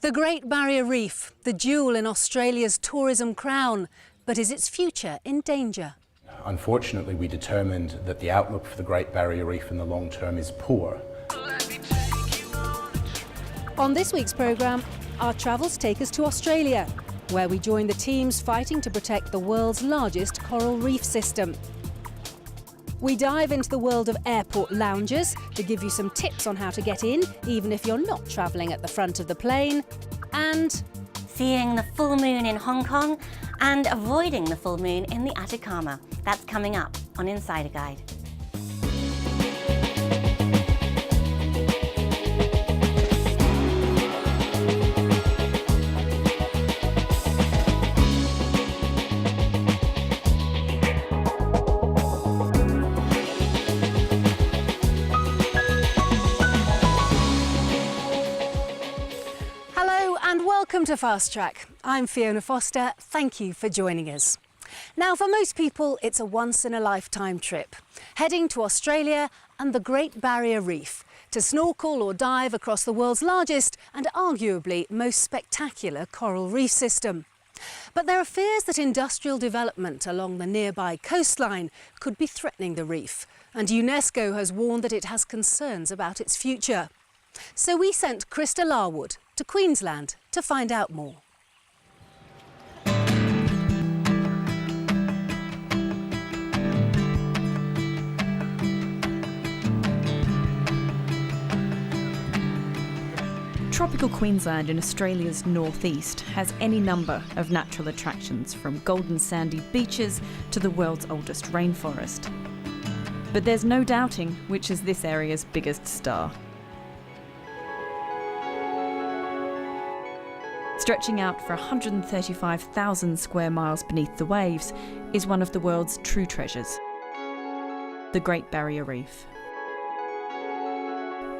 The Great Barrier Reef, the jewel in Australia's tourism crown, but is its future in danger? Unfortunately, we determined that the outlook for the Great Barrier Reef in the long term is poor. On this week's programme, our travels take us to Australia, where we join the teams fighting to protect the world's largest coral reef system. We dive into the world of airport lounges to give you some tips on how to get in, even if you're not travelling at the front of the plane, and seeing the full moon in Hong Kong and avoiding the full moon in the Atacama. That's coming up on Insider Guide. Welcome to Fast Track. I'm Fiona Foster. Thank you for joining us. Now, for most people, it's a once-in-a-lifetime trip, heading to Australia and the Great Barrier Reef to snorkel or dive across the world's largest and arguably most spectacular coral reef system. But there are fears that industrial development along the nearby coastline could be threatening the reef, and UNESCO has warned that it has concerns about its future. So we sent Krista Larwood to Queensland to find out more. Tropical Queensland in Australia's northeast has any number of natural attractions, from golden sandy beaches to the world's oldest rainforest. But there's no doubting which is this area's biggest star. Stretching out for 135,000 square miles beneath the waves is one of the world's true treasures, the Great Barrier Reef.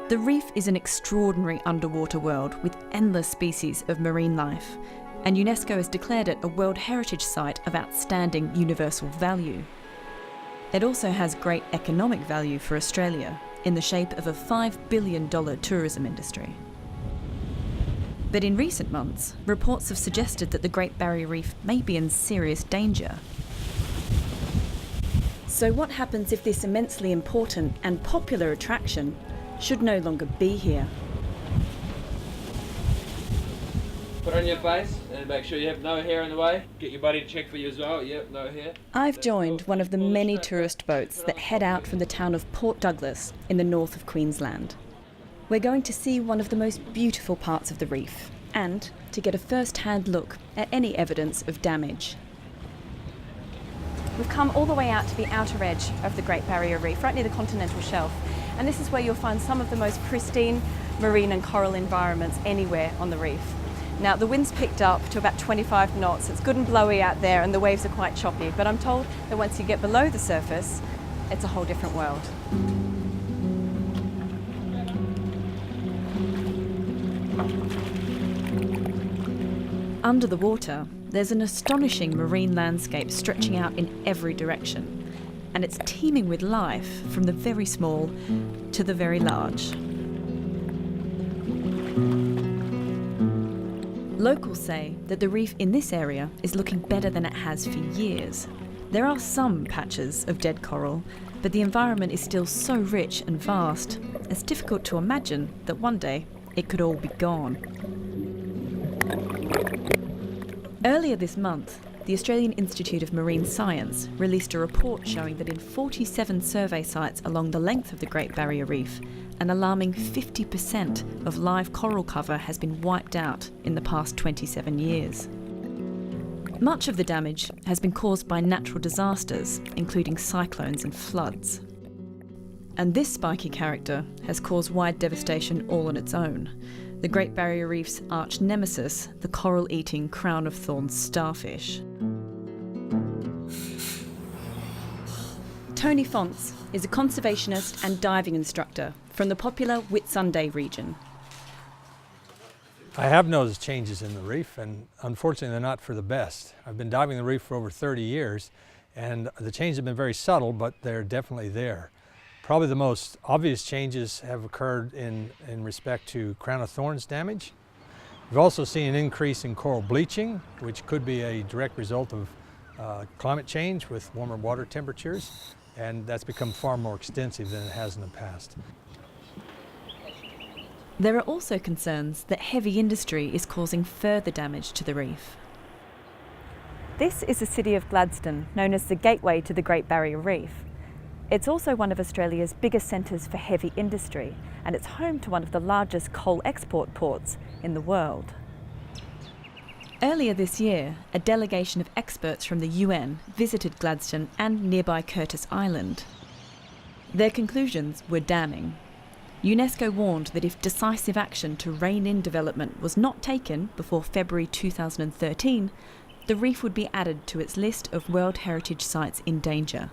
The reef is an extraordinary underwater world with endless species of marine life, and UNESCO has declared it a World Heritage Site of outstanding universal value. It also has great economic value for Australia in the shape of a $5 billion tourism industry. But in recent months, reports have suggested that the Great Barrier Reef may be in serious danger. So what happens if this immensely important and popular attraction should no longer be here? Put on your face and make sure you have no hair in the way. Get your buddy to check for you as well. Yep, no hair. I've joined one of the many tourist boats that head out from the town of Port Douglas in the north of Queensland. We're going to see one of the most beautiful parts of the reef and to get a first-hand look at any evidence of damage. We've come all the way out to the outer edge of the Great Barrier Reef, right near the continental shelf, and this is where you'll find some of the most pristine marine and coral environments anywhere on the reef. Now, the wind's picked up to about 25 knots, it's good and blowy out there and the waves are quite choppy, but I'm told that once you get below the surface, it's a whole different world. Under the water, there's an astonishing marine landscape stretching out in every direction, and it's teeming with life from the very small to the very large. Locals say that the reef in this area is looking better than it has for years. There are some patches of dead coral, but the environment is still so rich and vast, it's difficult to imagine that one day it could all be gone. Earlier this month, the Australian Institute of Marine Science released a report showing that in 47 survey sites along the length of the Great Barrier Reef, an alarming 50% of live coral cover has been wiped out in the past 27 years. Much of the damage has been caused by natural disasters, including cyclones and floods. And this spiky character has caused wide devastation all on its own. The Great Barrier Reef's arch nemesis, the coral-eating crown-of-thorns starfish. Tony Fonts is a conservationist and diving instructor from the popular Whitsunday region. I have noticed changes in the reef, and unfortunately they're not for the best. I've been diving the reef for over 30 years, and the changes have been very subtle, but they're definitely there. Probably the most obvious changes have occurred in respect to crown of thorns damage. We've also seen an increase in coral bleaching, which could be a direct result of climate change with warmer water temperatures, and that's become far more extensive than it has in the past. There are also concerns that heavy industry is causing further damage to the reef. This is the city of Gladstone, known as the gateway to the Great Barrier Reef. It's also one of Australia's biggest centres for heavy industry, and it's home to one of the largest coal export ports in the world. Earlier this year, a delegation of experts from the UN visited Gladstone and nearby Curtis Island. Their conclusions were damning. UNESCO warned that if decisive action to rein in development was not taken before February 2013, the reef would be added to its list of World Heritage Sites in danger.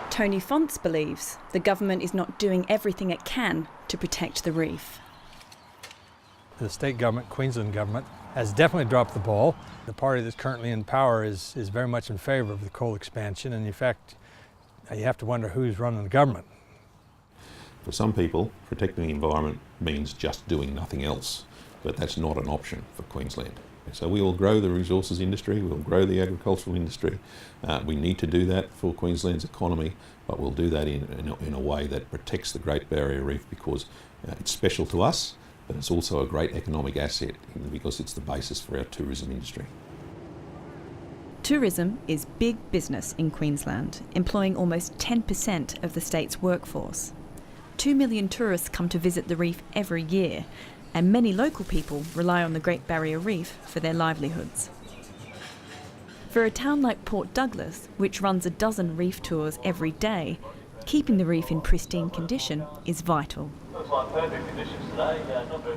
Tony Fonts believes the government is not doing everything it can to protect the reef. The state government, Queensland government, has definitely dropped the ball. The party that's currently in power is very much in favour of the coal expansion, and in fact, you have to wonder who's running the government. For some people, protecting the environment means just doing nothing else, but that's not an option for Queensland. So we will grow the resources industry, we will grow the agricultural industry. We need to do that for Queensland's economy, but we'll do that in a way that protects the Great Barrier Reef, because it's special to us, but it's also a great economic asset because it's the basis for our tourism industry. Tourism is big business in Queensland, employing almost 10% of the state's workforce. 2 million tourists come to visit the reef every year, and many local people rely on the Great Barrier Reef for their livelihoods. For a town like Port Douglas, which runs a dozen reef tours every day, keeping the reef in pristine condition is vital.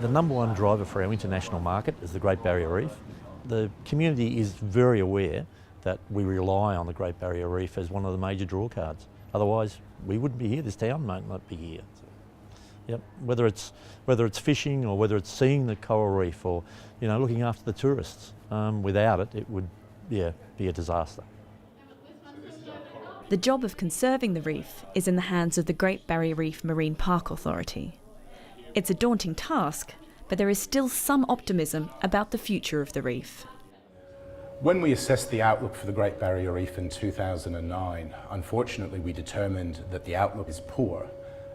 The number one driver for our international market is the Great Barrier Reef. The community is very aware that we rely on the Great Barrier Reef as one of the major draw cards. Otherwise, we wouldn't be here, this town might not be here. Yep. Whether it's fishing or whether it's seeing the coral reef or looking after the tourists, without it, it would be a disaster. The job of conserving the reef is in the hands of the Great Barrier Reef Marine Park Authority. It's a daunting task, but there is still some optimism about the future of the reef. When we assessed the outlook for the Great Barrier Reef in 2009, unfortunately we determined that the outlook is poor.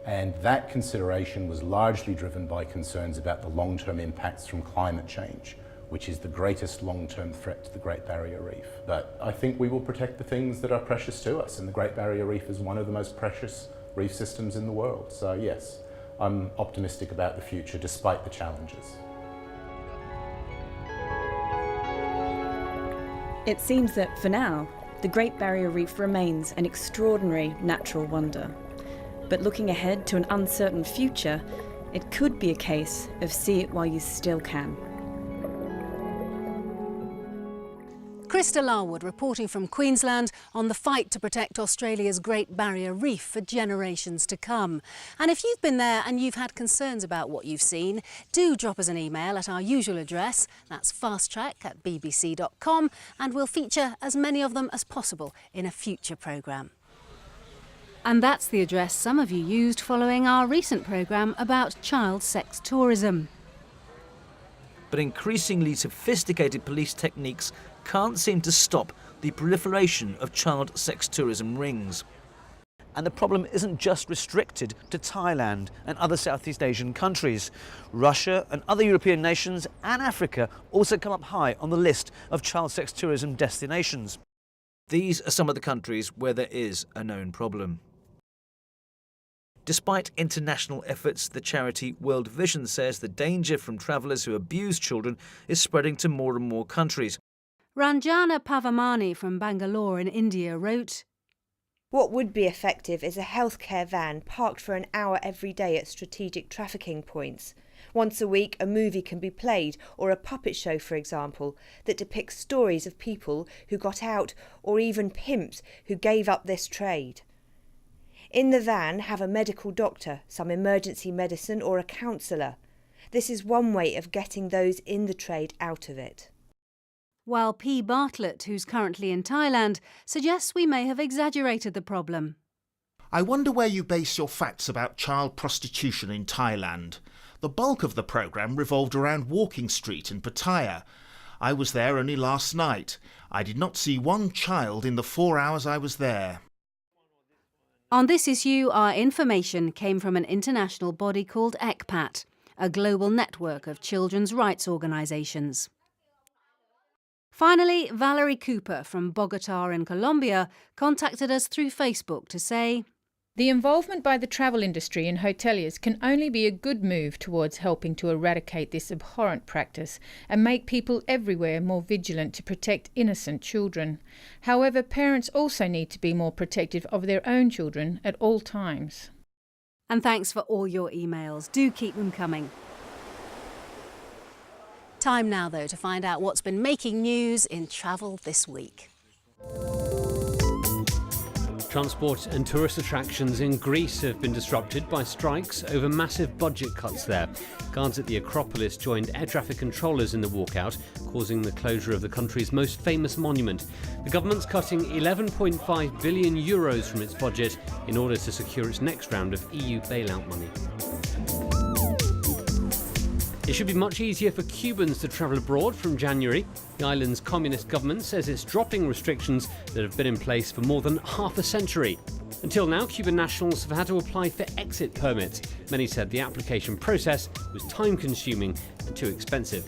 And that consideration was largely driven by concerns about the long-term impacts from climate change, which is the greatest long-term threat to the Great Barrier Reef. But I think we will protect the things that are precious to us, and the Great Barrier Reef is one of the most precious reef systems in the world. So yes, I'm optimistic about the future despite the challenges. It seems that for now, the Great Barrier Reef remains an extraordinary natural wonder. But looking ahead to an uncertain future, it could be a case of see it while you still can. Krista Larwood reporting from Queensland on the fight to protect Australia's Great Barrier Reef for generations to come. And if you've been there and you've had concerns about what you've seen, do drop us an email at our usual address, that's fasttrack@bbc.com, and we'll feature as many of them as possible in a future programme. And that's the address some of you used following our recent programme about child sex tourism. But increasingly sophisticated police techniques can't seem to stop the proliferation of child sex tourism rings. And the problem isn't just restricted to Thailand and other Southeast Asian countries. Russia and other European nations and Africa also come up high on the list of child sex tourism destinations. These are some of the countries where there is a known problem. Despite international efforts, the charity World Vision says the danger from travellers who abuse children is spreading to more and more countries. Ranjana Pavamani from Bangalore in India wrote, "What would be effective is a healthcare van parked for an hour every day at strategic trafficking points. Once a week, a movie can be played, or a puppet show, for example, that depicts stories of people who got out, or even pimps who gave up this trade. In the van, have a medical doctor, some emergency medicine, or a counsellor. This is one way of getting those in the trade out of it." While P. Bartlett, who's currently in Thailand, suggests we may have exaggerated the problem. I wonder where you base your facts about child prostitution in Thailand. The bulk of the programme revolved around Walking Street in Pattaya. I was there only last night. I did not see one child in the 4 hours I was there. On this issue, our information came from an international body called ECPAT, a global network of children's rights organisations. Finally, Valerie Cooper from Bogota in Colombia contacted us through Facebook to say, "The involvement by the travel industry and hoteliers can only be a good move towards helping to eradicate this abhorrent practice and make people everywhere more vigilant to protect innocent children. However, parents also need to be more protective of their own children at all times." And thanks for all your emails. Do keep them coming. Time now, though, to find out what's been making news in travel this week. Transport and tourist attractions in Greece have been disrupted by strikes over massive budget cuts there. Guards at the Acropolis joined air traffic controllers in the walkout, causing the closure of the country's most famous monument. The government's cutting €11.5 billion from its budget in order to secure its next round of EU bailout money. It should be much easier for Cubans to travel abroad from January. The island's communist government says it's dropping restrictions that have been in place for more than half a century. Until now, Cuban nationals have had to apply for exit permits. Many said the application process was time-consuming and too expensive.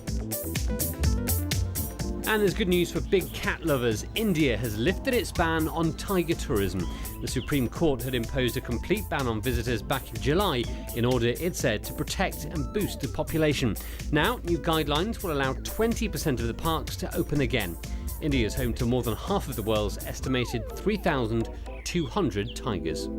And there's good news for big cat lovers. India has lifted its ban on tiger tourism. The Supreme Court had imposed a complete ban on visitors back in July in order, it said, to protect and boost the population. Now, new guidelines will allow 20% of the parks to open again. India is home to more than half of the world's estimated 3,200 tigers.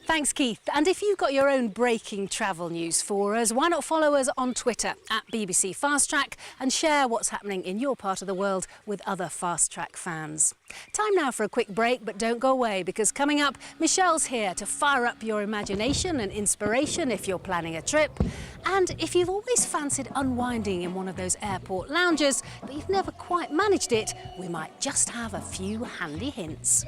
Thanks, Keith. And if you've got your own breaking travel news for us, why not follow us on Twitter at BBC Fast Track and share what's happening in your part of the world with other Fast Track fans. Time now for a quick break, but don't go away, because coming up, Michelle's here to fire up your imagination and inspiration if you're planning a trip. And if you've always fancied unwinding in one of those airport lounges, but you've never quite managed it, we might just have a few handy hints.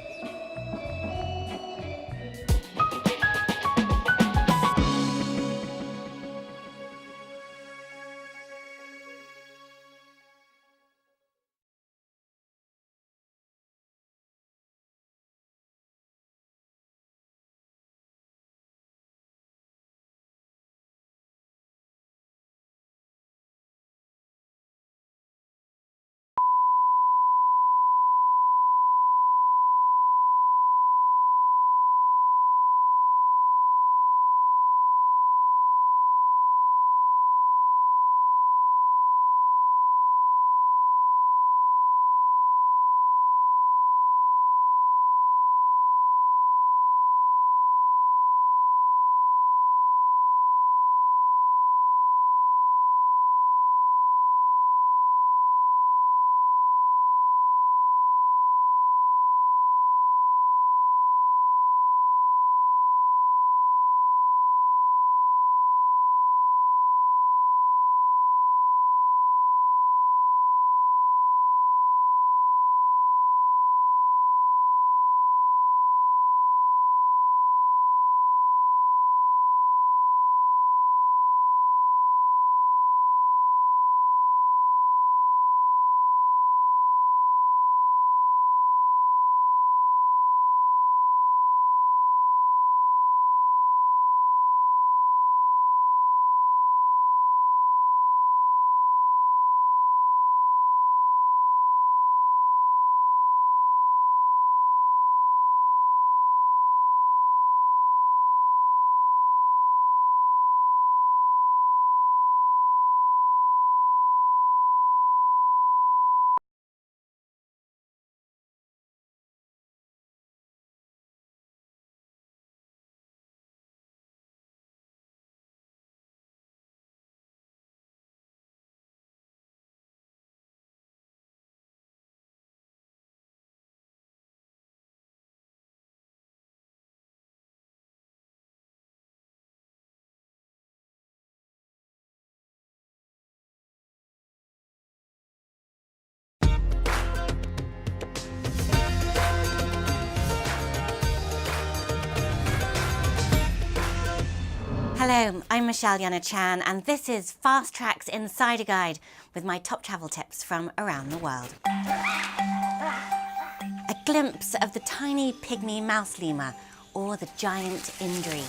Hello, I'm Michelle Yana-Chan and this is Fast Track's Insider Guide with my top travel tips from around the world. A glimpse of the tiny pygmy mouse lemur or the giant indri.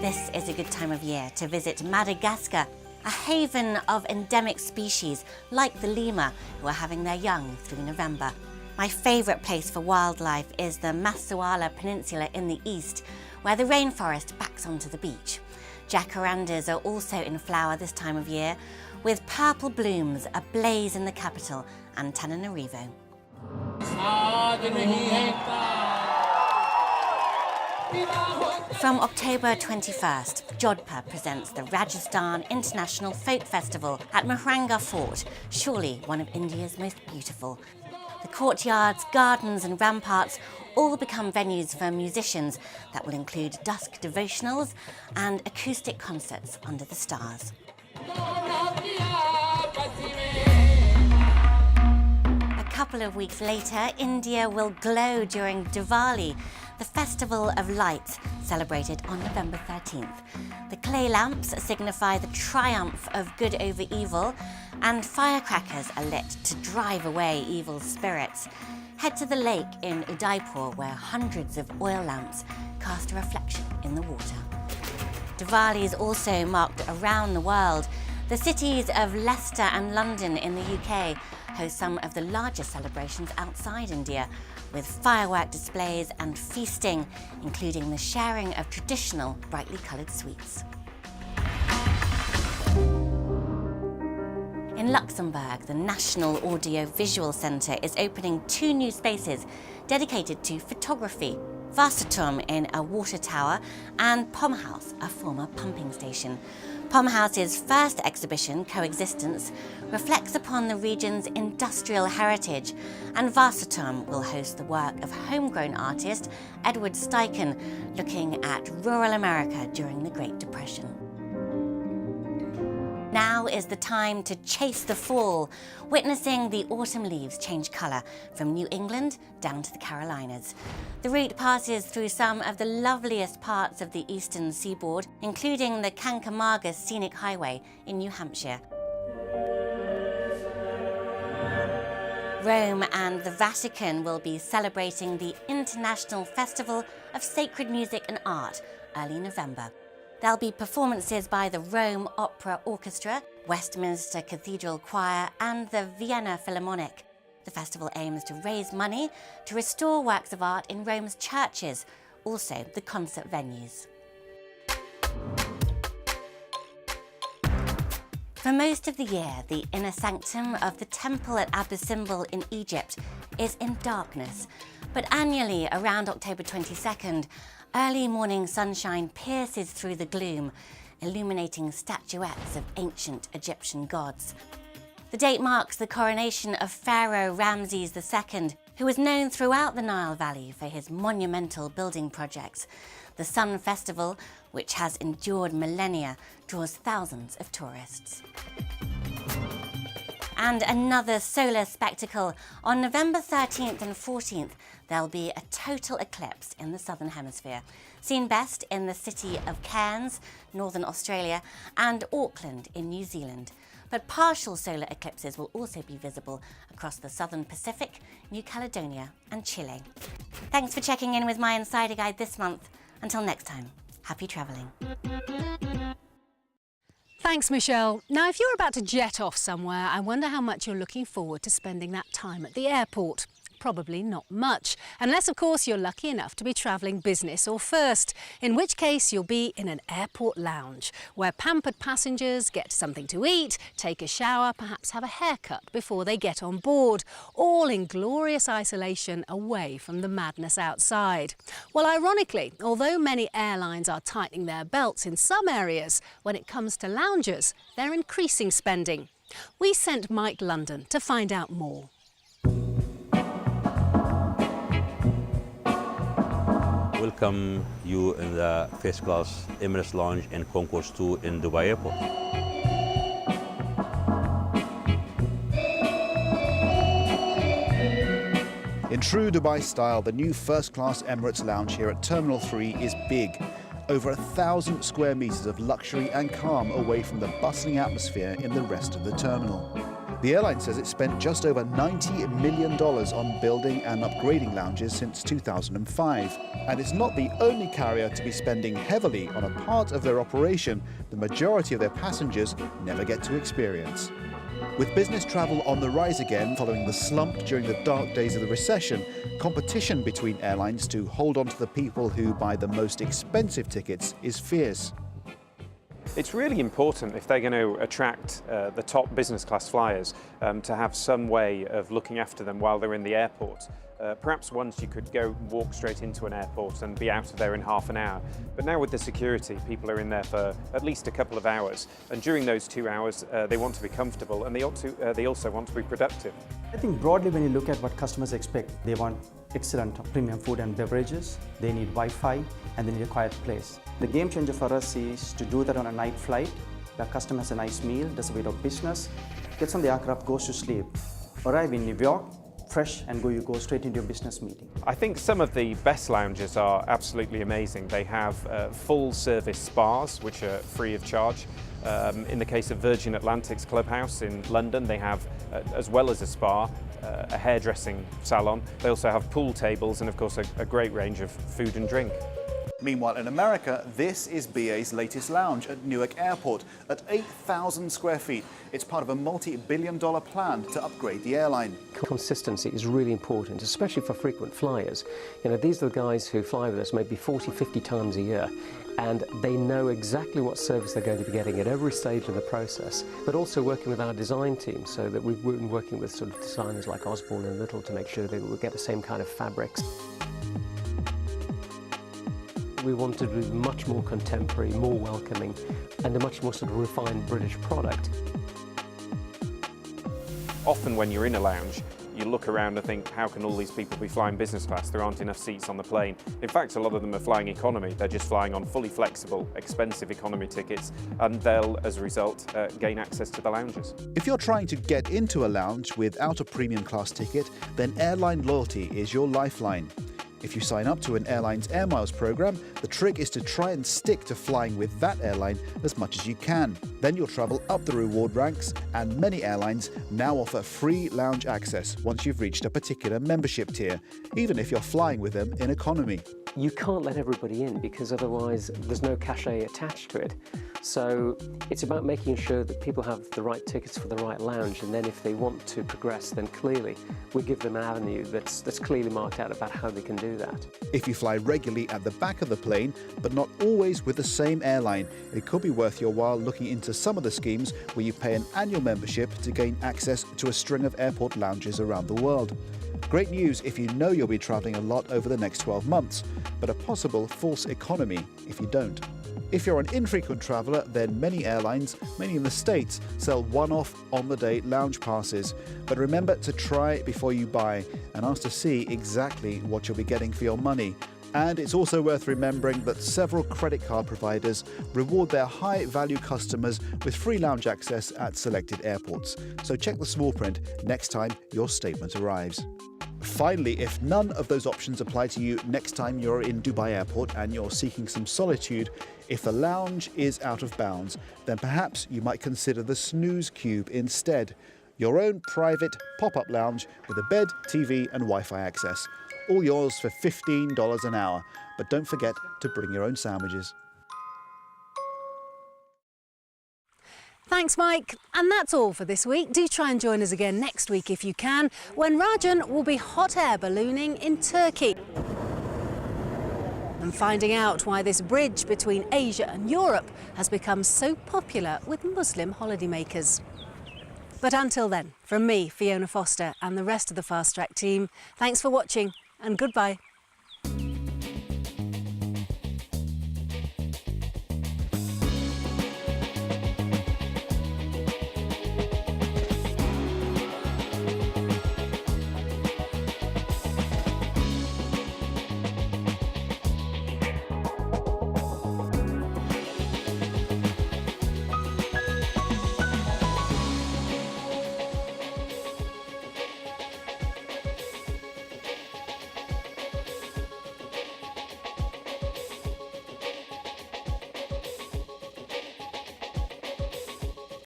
This is a good time of year to visit Madagascar, a haven of endemic species like the lemur who are having their young through November. My favourite place for wildlife is the Masuala Peninsula in the east, where the rainforest backs onto the beach. Jacarandas are also in flower this time of year, with purple blooms ablaze in the capital, Antananarivo. From October 21st, Jodhpur presents the Rajasthan International Folk Festival at Mahranga Fort, surely one of India's most beautiful. The courtyards, gardens and ramparts all become venues for musicians that will include dusk devotionals and acoustic concerts under the stars. A couple of weeks later, India will glow during Diwali, the Festival of Lights, celebrated on November 13th. The clay lamps signify the triumph of good over evil, and firecrackers are lit to drive away evil spirits. Head to the lake in Udaipur, where hundreds of oil lamps cast a reflection in the water. Diwali is also marked around the world. The cities of Leicester and London in the UK host some of the largest celebrations outside India, with firework displays and feasting, including the sharing of traditional brightly coloured sweets. In Luxembourg, the National Audio-Visual Centre is opening 2 new spaces dedicated to photography: Wasserturm in a water tower and Pom House, a former pumping station. Pom House's first exhibition, Coexistence, reflects upon the region's industrial heritage, and Wasserturm will host the work of homegrown artist Edward Steichen, looking at rural America during the Great Depression. Now is the time to chase the fall, witnessing the autumn leaves change colour from New England down to the Carolinas. The route passes through some of the loveliest parts of the eastern seaboard, including the Kancamaga Scenic Highway in New Hampshire. Rome and the Vatican will be celebrating the International Festival of Sacred Music and Art early November. There'll be performances by the Rome Opera Orchestra, Westminster Cathedral Choir and the Vienna Philharmonic. The festival aims to raise money to restore works of art in Rome's churches, also the concert venues. For most of the year, the inner sanctum of the temple at Abu Simbel in Egypt is in darkness, but annually around October 22nd, early morning sunshine pierces through the gloom, illuminating statuettes of ancient Egyptian gods. The date marks the coronation of Pharaoh Ramses II, who was known throughout the Nile Valley for his monumental building projects. The Sun Festival, which has endured millennia, draws thousands of tourists. And another solar spectacle. On November 13th and 14th, there'll be a total eclipse in the southern hemisphere, seen best in the city of Cairns, northern Australia, and Auckland in New Zealand. But partial solar eclipses will also be visible across the southern Pacific, New Caledonia, and Chile. Thanks for checking in with my Insider Guide this month. Until next time, happy travelling. Thanks, Michelle. Now, if you're about to jet off somewhere, I wonder how much you're looking forward to spending that time at the airport. Probably not much, unless of course you're lucky enough to be travelling business or first, in which case you'll be in an airport lounge where pampered passengers get something to eat, take a shower, perhaps have a haircut before they get on board, all in glorious isolation away from the madness outside. Well, ironically, although many airlines are tightening their belts in some areas, when it comes to loungers, they're increasing spending. We sent Mike London to find out more. Welcome you in the first class Emirates Lounge in Concourse 2 in Dubai Airport. In true Dubai style, the new first class Emirates Lounge here at Terminal 3 is big. over 1,000 square metres of luxury and calm away from the bustling atmosphere in the rest of the terminal. The airline says it spent just over $90 million on building and upgrading lounges since 2005. And it's not the only carrier to be spending heavily on a part of their operation the majority of their passengers never get to experience. With business travel on the rise again following the slump during the dark days of the recession, competition between airlines to hold on to the people who buy the most expensive tickets is fierce. It's really important, if they're going to attract the top business class flyers, to have some way of looking after them while they're in the airport. Perhaps once you could go walk straight into an airport and be out of there in half an hour. But now with the security, people are in there for at least a couple of hours. And during those 2 hours, they want to be comfortable and they also want to be productive. I think broadly when you look at what customers expect, they want excellent premium food and beverages, they need Wi-Fi, and they need a quiet place. The game changer for us is to do that on a night flight. The customer has a nice meal, does a bit of business, gets on the aircraft, goes to sleep. Arrive in New York, fresh, and you go straight into your business meeting. I think some of the best lounges are absolutely amazing. They have full service spas, which are free of charge. In the case of Virgin Atlantic's Clubhouse in London, they have, as well as a spa, a hairdressing salon. They also have pool tables and, of course, a great range of food and drink. Meanwhile, in America, this is BA's latest lounge at Newark Airport at 8,000 square feet. It's part of a multi-billion-dollar plan to upgrade the airline. Consistency is really important, especially for frequent flyers. You know, these are the guys who fly with us maybe 40, 50 times a year, and they know exactly what service they're going to be getting at every stage of the process, but also working with our design team, so that we've been working with sort of designers like Osborne and Little to make sure that we'll get the same kind of fabrics. We wanted to be much more contemporary, more welcoming, and a much more sort of refined British product. Often when you're in a lounge, you look around and think, how can all these people be flying business class? There aren't enough seats on the plane. In fact, a lot of them are flying economy. They're just flying on fully flexible, expensive economy tickets, and they'll, as a result, gain access to the lounges. If you're trying to get into a lounge without a premium class ticket, then airline loyalty is your lifeline. If you sign up to an airline's Air Miles program, the trick is to try and stick to flying with that airline as much as you can. Then you'll travel up the reward ranks, and many airlines now offer free lounge access once you've reached a particular membership tier, even if you're flying with them in economy. You can't let everybody in because otherwise there's no cachet attached to it. So it's about making sure that people have the right tickets for the right lounge, and then if they want to progress, then clearly we give them an avenue that's clearly marked out about how they can do that. If you fly regularly at the back of the plane, but not always with the same airline, it could be worth your while looking into some of the schemes where you pay an annual membership to gain access to a string of airport lounges around the world. Great news if you know you'll be travelling a lot over the next 12 months, but a possible false economy if you don't. If you're an infrequent traveller, then many airlines, mainly in the States, sell one-off, on-the-day lounge passes. But remember to try before you buy and ask to see exactly what you'll be getting for your money. And it's also worth remembering that several credit card providers reward their high-value customers with free lounge access at selected airports. So check the small print next time your statement arrives. Finally, if none of those options apply to you next time you're in Dubai Airport and you're seeking some solitude, if the lounge is out of bounds, then perhaps you might consider the Snooze Cube instead. Your own private pop-up lounge with a bed, TV and Wi-Fi access. All yours for $15 an hour. But don't forget to bring your own sandwiches. Thanks, Mike. And that's all for this week. Do try and join us again next week if you can, when Rajan will be hot air ballooning in Turkey and finding out why this bridge between Asia and Europe has become so popular with Muslim holidaymakers. But until then, from me, Fiona Foster, and the rest of the Fast Track team, thanks for watching and goodbye.